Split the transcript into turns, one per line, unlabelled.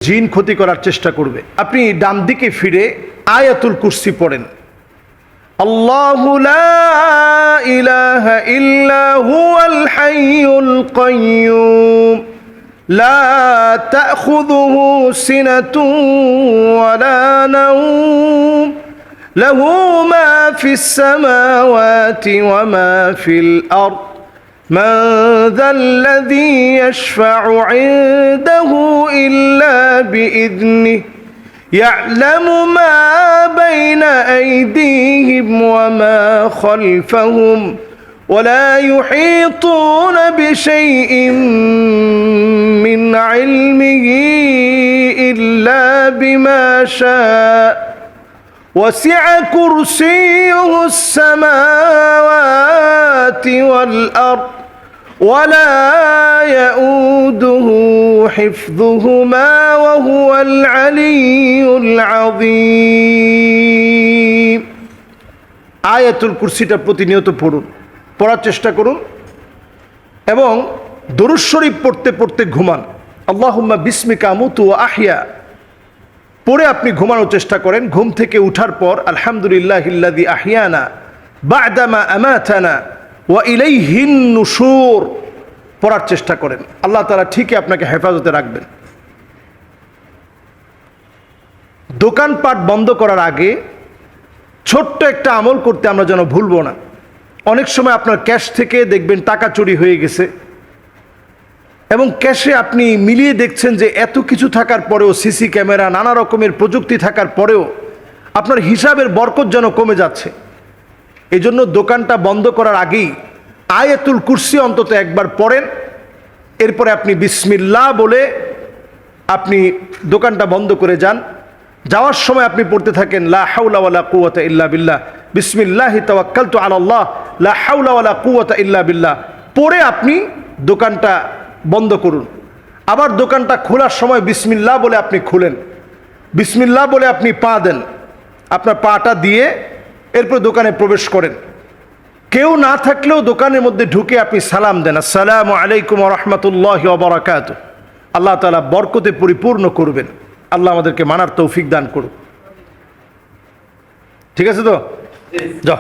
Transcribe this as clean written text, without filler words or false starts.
জিন ক্ষতি করার চেষ্টা করবে। আপনি ডান দিকে ফিরে আয়াতুল কুরসি পড়েন, আল্লাহু লা ইলাহা ইল্লা হুয়াল হাইয়ুল কাইয়্যুম লা তাখুযুহু সিনাতুন ওয়ালা নাওম লাহু মা ফিস সামাওয়াতি ওয়া মা ফিল আরদ من ذا الذي يشفع عنده إلا بإذنه يعلم ما بين أيديهم وما خلفهم ولا يحيطون بشيء من علمه إلا بما شاء وسع كرسيه السماوات والأرض ولا يؤوده حفظهما وهو العلي العظيم। আয়াতুল কুরসিটা প্রতিনিয়ত পড়ুন, পড়ার চেষ্টা করুন এবং দরুদ শরীফ পড়তে পড়তে ঘুমান। আল্লাহুম্মা বিসমিকা আমুতু ওয়া আহইয়া পড়ে আপনি ঘুমানোর চেষ্টা করেন। ঘুম থেকে উঠার পর আলহামদুলিল্লাহিল্লাযী আহইয়ানা বা'দামা আমাতানা ওয়া ইলাইহিন নুশুর পড়ার চেষ্টা করেন। আল্লাহ তাআলা ঠিকই আপনাকে হেফাজতে রাখবেন। দোকানপাট বন্ধ করার আগে ছোট্ট একটা আমল করতে আমরা যেন ভুলব না। অনেক সময় আপনার ক্যাশ থেকে দেখবেন টাকা চুরি হয়ে গেছে এবং ক্যাশে আপনি মিলিয়ে দেখছেন যে এত কিছু থাকার পরেও, সিসি ক্যামেরা, নানা রকমের প্রযুক্তি থাকার পরেও আপনার হিসাবের বরকত যেন কমে যাচ্ছে। এই জন্য দোকানটা বন্ধ করার আগেই আয়াতুল কুরসি অন্তত একবার পড়েন। এরপরে আপনি বিসমিল্লাহ বলে আপনি দোকানটা বন্ধ করে যান। যাওয়ার সময় আপনি পড়তে থাকেন লা হাওলা ওয়ালা কুওয়াতা ইল্লা বিল্লাহ, বিসমিল্লাহি তাওয়াক্কালতু আলাল্লাহ, লা হাওলা ওয়ালা কুওয়াতা ইল্লা বিল্লাহ পড়ে আপনি দোকানটা বন্ধ করুন। আবার দোকানটা খোলার সময় বিসমিল্লাহ বলে আপনি খুলেন, বিসমিল্লাহ বলে আপনি পা দেন, আপনার পাটা দিয়ে এরপর দোকানে প্রবেশ করেন। কেউ না থাকলেও দোকানের মধ্যে ঢুকে আপনি সালাম দেন, আসসালামু আলাইকুম ওয়া রাহমাতুল্লাহি ওয়া বারাকাতুহু। আল্লাহ তাআলা বরকতে পরিপূর্ণ করবেন। আল্লাহ আমাদেরকে মানার তৌফিক দান করুন। ঠিক আছে তো? যাও।